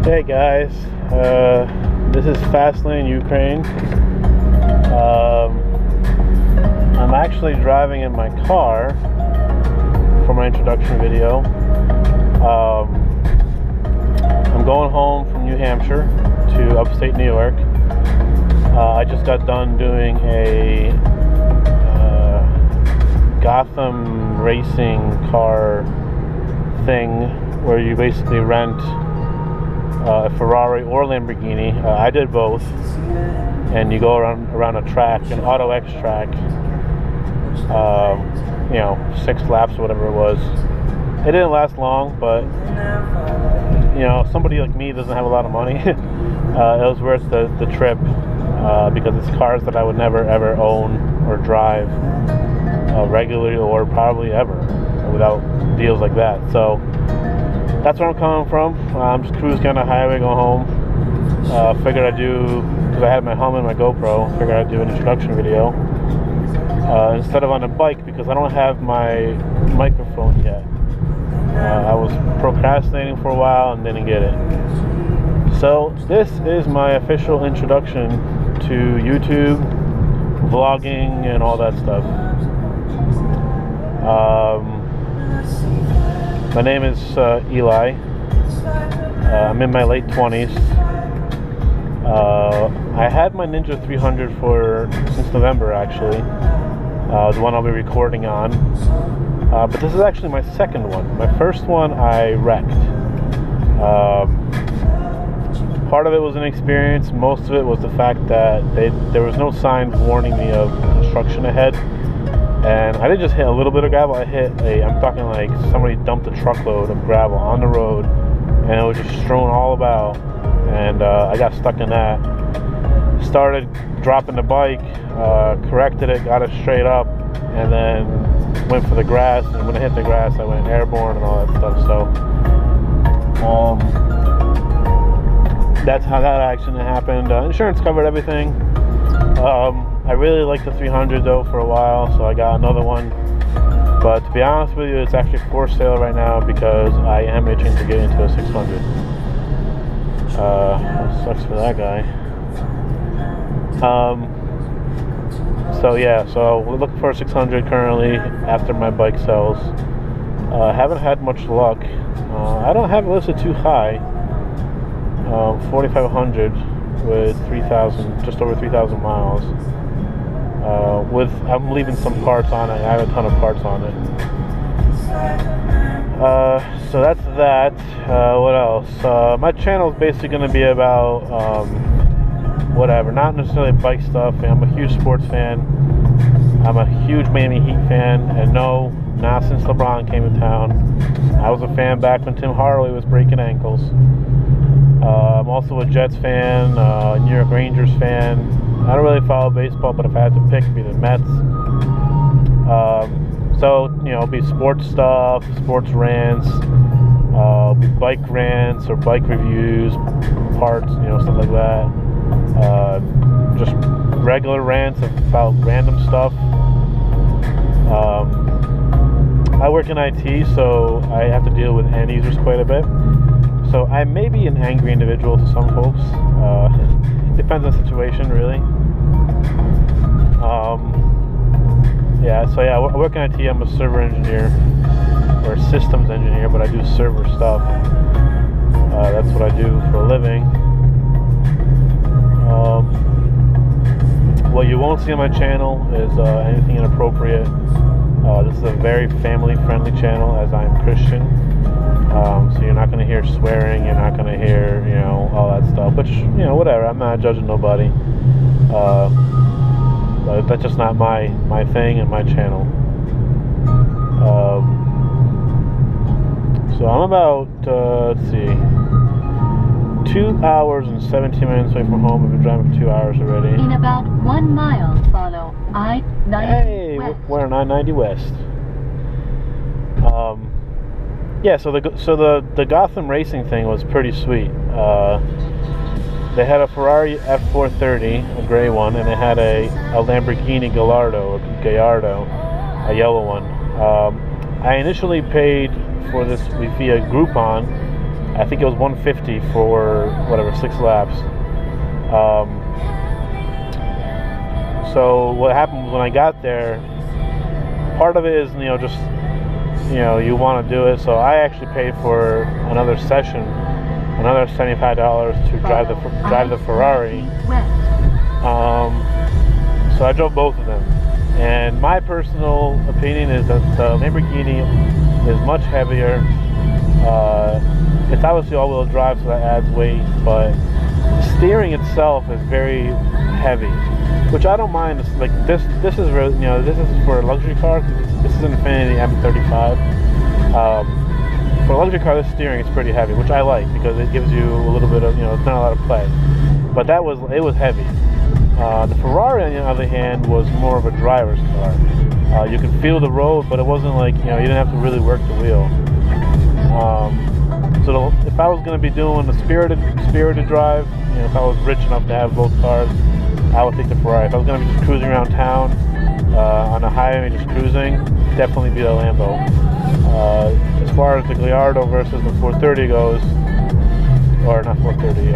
Hey guys, this is FstLaneUkraine. I'm actually driving in my car for my introduction video. I'm going home from New Hampshire to upstate New York. I just got done doing a Gotham racing car thing where you basically rent a Ferrari or Lamborghini. I did both, and you go around a track, an Auto X track, you know, 6 laps or whatever it was. It didn't last long, but you know, somebody like me doesn't have a lot of money. It was worth the trip because it's cars that I would never ever own or drive regularly, or probably ever, without deals like that. So that's where I'm coming from. I'm just cruising down the highway going home. Figured I'd do, because I had my helmet and my GoPro, figured I'd do an introduction video instead of on a bike, because I don't have my microphone yet. I was procrastinating for a while and didn't get it. So this is my official introduction to YouTube, vlogging, and all that stuff. My name is Eli. I'm in my late 20s. I had my Ninja 300 since November, actually. The one I'll be recording on. But this is actually my second one. My first one I wrecked. Part of it was an experience. Most of it was the fact that there was no signs warning me of construction ahead. And I didn't just hit a little bit of gravel, I hit I'm talking like somebody dumped a truckload of gravel on the road, and it was just strewn all about, and I got stuck in that. Started dropping the bike, corrected it, got it straight up, and then went for the grass, and when I hit the grass I went airborne and all that stuff. So that's how that accident happened. Insurance covered everything. I really liked the 300 though for a while, so I got another one. But to be honest with you, it's actually for sale right now because I am itching to get into a 600. Sucks for that guy. So yeah, so we're looking for a 600 currently after my bike sells. Haven't had much luck. I don't have it listed too high. 4,500 with 3,000, just over 3,000 miles. I'm leaving some parts on it. I have a ton of parts on it. So that's that. What else? My channel is basically going to be about whatever, not necessarily bike stuff. I'm a huge sports fan. I'm a huge Miami Heat fan, and no, not since LeBron came to town. I was a fan back when Tim Hardaway was breaking ankles. I'm also a Jets fan, New York Rangers fan. I don't really follow baseball, but if I had to pick, it'd be the Mets. So, you know, it'll be sports stuff, sports rants, it'll be bike rants or bike reviews, parts, you know, stuff like that. Just regular rants about random stuff. I work in IT, so I have to deal with end users quite a bit. So I may be an angry individual to some folks. Depends on the situation, really. Yeah, so yeah, I work in IT. I'm a server engineer, or a systems engineer, but I do server stuff. That's what I do for a living. What you won't see on my channel is anything inappropriate. This is a very family-friendly channel, as I'm Christian. So you're not going to hear swearing, you're not going to hear, you know, all that stuff, which, you know, whatever, I'm not judging nobody. But that's just not my thing and my channel. So I'm about, let's see, 2 hours and 17 minutes away from home. I've been driving for 2 hours already. In about 1 mile, follow I-90 Hey, West. we're on I-90 West. Yeah, so the Gotham racing thing was pretty sweet. They had a Ferrari F430, a gray one, and they had a Lamborghini Gallardo, a yellow one. I initially paid for this via Groupon, I think it was 150 for whatever 6 laps. So what happened was when I got there, part of it is just you want to do it. So I actually paid for another session, another $75 to drive the Ferrari. So I drove both of them, and my personal opinion is that the Lamborghini is much heavier. It's obviously all-wheel drive, so that adds weight, but the steering itself is very heavy, which I don't mind. It's like this is really, this is for a luxury car. This is an Infiniti M35. For a luxury car, this steering is pretty heavy, which I like because it gives you a little bit of, it's not a lot of play. But it was heavy. The Ferrari, on the other hand, was more of a driver's car. You could feel the road, but it wasn't like, you didn't have to really work the wheel. So if I was going to be doing a spirited drive, if I was rich enough to have both cars, I would take the Ferrari. If I was going to be just cruising around town on a highway, just cruising, definitely be the Lambo. As far as the Gallardo versus the 430 goes, or not 430,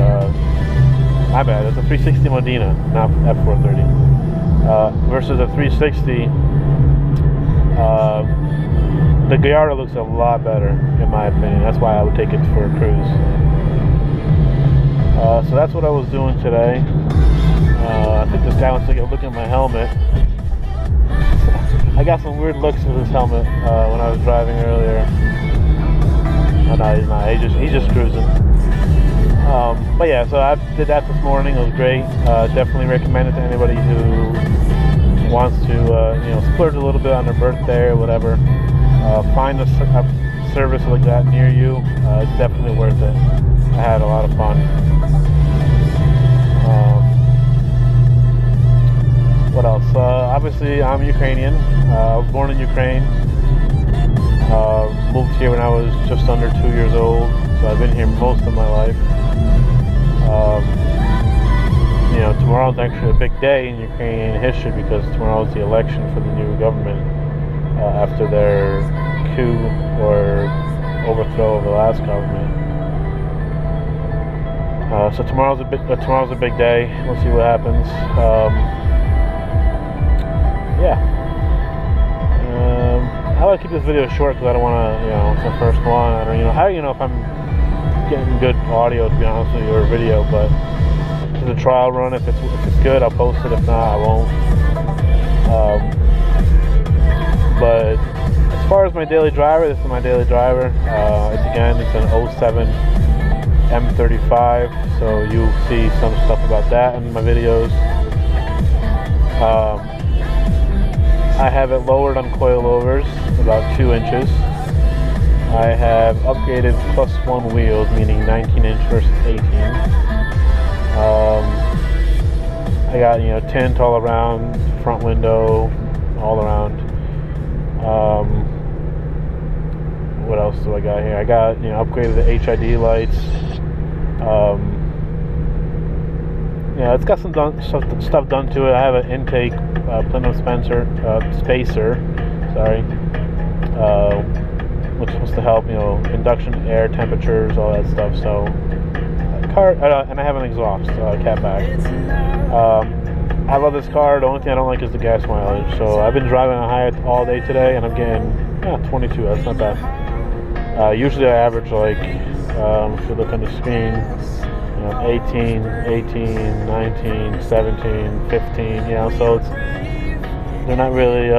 my bad, it's a 360 Modena, not F430. Versus a 360, the Gallardo looks a lot better, in my opinion. That's why I would take it for a cruise. So that's what I was doing today. I think this guy wants to get a look at my helmet. I got some weird looks with this helmet when I was driving earlier. Oh, no, he's not. He's just cruising. But yeah, so I did that this morning. It was great. Definitely recommend it to anybody who wants to, splurge a little bit on their birthday or whatever. Find a service like that near you. It's definitely worth it. I had a lot of fun. What else? Obviously, I'm Ukrainian. I was born in Ukraine. Moved here when I was just under 2 years old, so I've been here most of my life. Tomorrow's actually a big day in Ukrainian history because tomorrow is the election for the new government after their coup or overthrow of the last government. So tomorrow's a big day. We'll see what happens. I want to keep this video short because I don't want to, it's the first one. I don't know if I'm getting good audio, to be honest with you, or video, but it's a trial run. If it's good, I'll post it. If not, I won't. But as far as my daily driver, this is my daily driver. It's an 07 M35, so you'll see some stuff about that in my videos. I have it lowered on coilovers about 2 inches. I have upgraded +1 wheels, meaning 19-inch versus 18. I got tint all around, front window, all around. What else do I got here? I got upgraded the HID lights. It's got some stuff done to it. I have an intake plenum spacer, which is supposed to help, induction air temperatures, all that stuff. So, and I have an exhaust, catback. I love this car. The only thing I don't like is the gas mileage. So I've been driving a high all day today, and I'm getting 22. That's not bad. Usually I average like, if you look on the screen, 18, 19, 17, 15, so they're not really,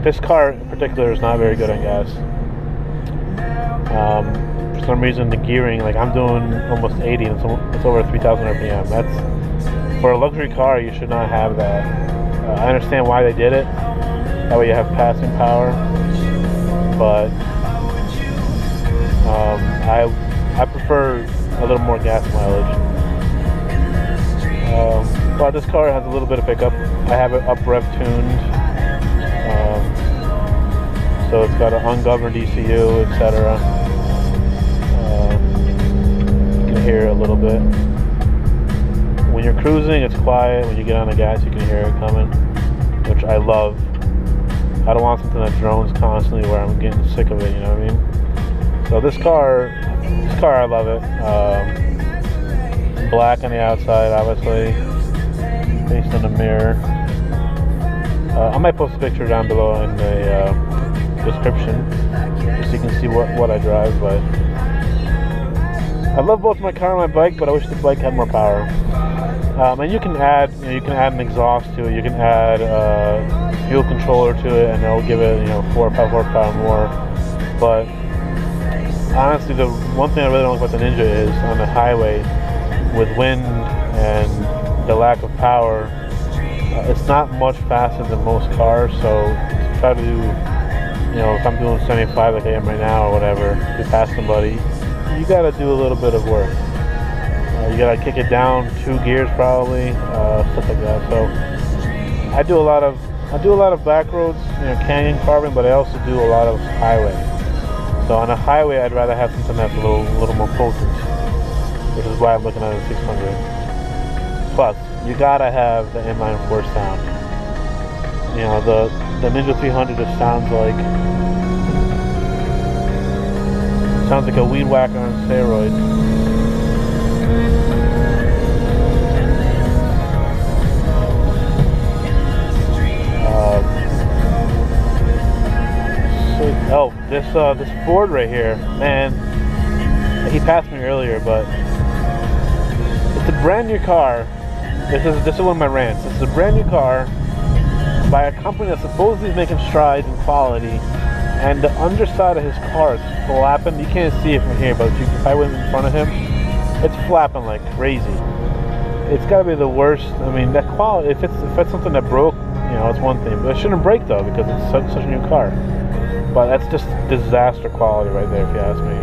this car in particular is not very good on gas. For some reason the gearing, like I'm doing almost 80 and it's over 3,000 RPM. That's, for a luxury car, you should not have that. I understand why they did it. That way you have passing power, but I prefer a little more gas mileage. But this car has a little bit of pickup. I have it up rev tuned, so it's got an ungoverned ECU, etc. You can hear it a little bit. When you're cruising, it's quiet. When you get on the gas, you can hear it coming, which I love. I don't want something that drones constantly where I'm getting sick of it, you know what I mean? So this car, This car, I love it. Black on the outside, obviously, based on the mirror. I might post a picture down below in the description, just so you can see what I drive. But I love both my car and my bike, but I wish the bike had more power. And you can add an exhaust to it. You can add a fuel controller to it, and it'll give it 4 or 5 horsepower more. But honestly, the one thing I really don't like about the Ninja is on the highway, with wind and the lack of power, it's not much faster than most cars. So to try to do, if I'm doing 75 like I am right now or whatever, to pass somebody, you got to do a little bit of work. You gotta kick it down 2 gears probably, stuff like that. So I do a lot of back roads, canyon carving, but I also do a lot of highway. So on a highway, I'd rather have something that's a little more potent, which is why I'm looking at a 600. Plus, you gotta have the inline-4 sound. The Ninja 300 just sounds like a weed whacker on steroids. This Ford right here, man, he passed me earlier, but it's a brand new car. This is one of my rants. This is a brand new car by a company that supposedly is making strides in quality, and the underside of his car is flapping. You can't see it from here, but if I went in front of him, it's flapping like crazy. It's got to be the worst. I mean, that quality. If it's something that broke, it's one thing, but it shouldn't break though, because it's such a new car. But that's just disaster quality right there, if you ask me.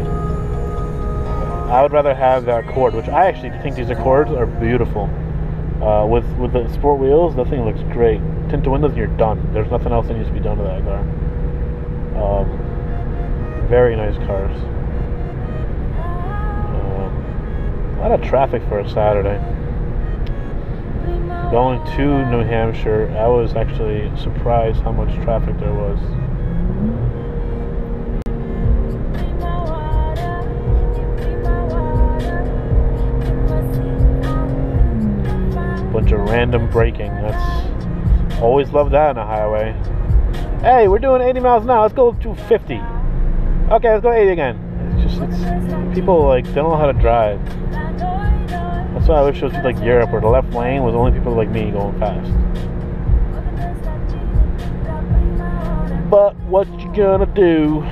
I would rather have that Accord, which I actually think these Accords are beautiful. With the sport wheels, that thing looks great. Tint the windows and you're done. There's nothing else that needs to be done to that car. Very nice cars. A lot of traffic for a Saturday. Going to New Hampshire, I was actually surprised how much traffic there was. Bunch of random braking. That's always love that on a highway. Hey, we're doing 80 miles an hour. Let's go to 50. Okay, let's go 80 again. It's people they don't know how to drive. That's why I wish it was like Europe, where the left lane was only people like me going fast. But what you gonna do?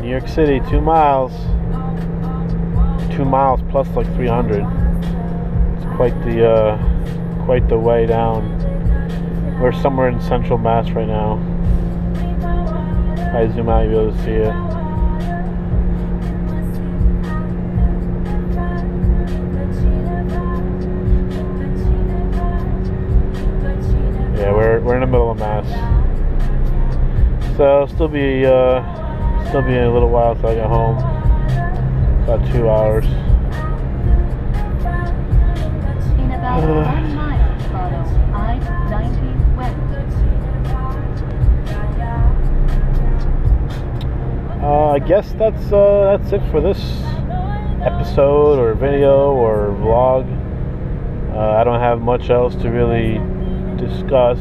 New York City, 2 miles. 2 miles plus like 300. It's quite the way down. We're somewhere in central Mass right now. If I zoom out, you'll be able to see it. Yeah, we're in the middle of Mass. So still be a little while till I get home. About 2 hours. In about 1 mile, follow I-90 west. I guess that's it for this episode or video or vlog. I don't have much else to really discuss.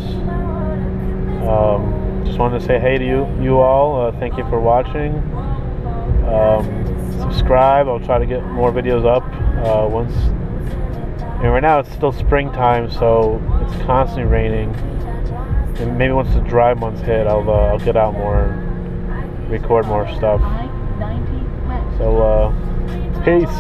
Just wanted to say hey to you all. Thank you for watching. Subscribe. I'll try to get more videos up right now it's still springtime, so it's constantly raining, and maybe once the dry months hit, I'll get out more and record more stuff. So peace.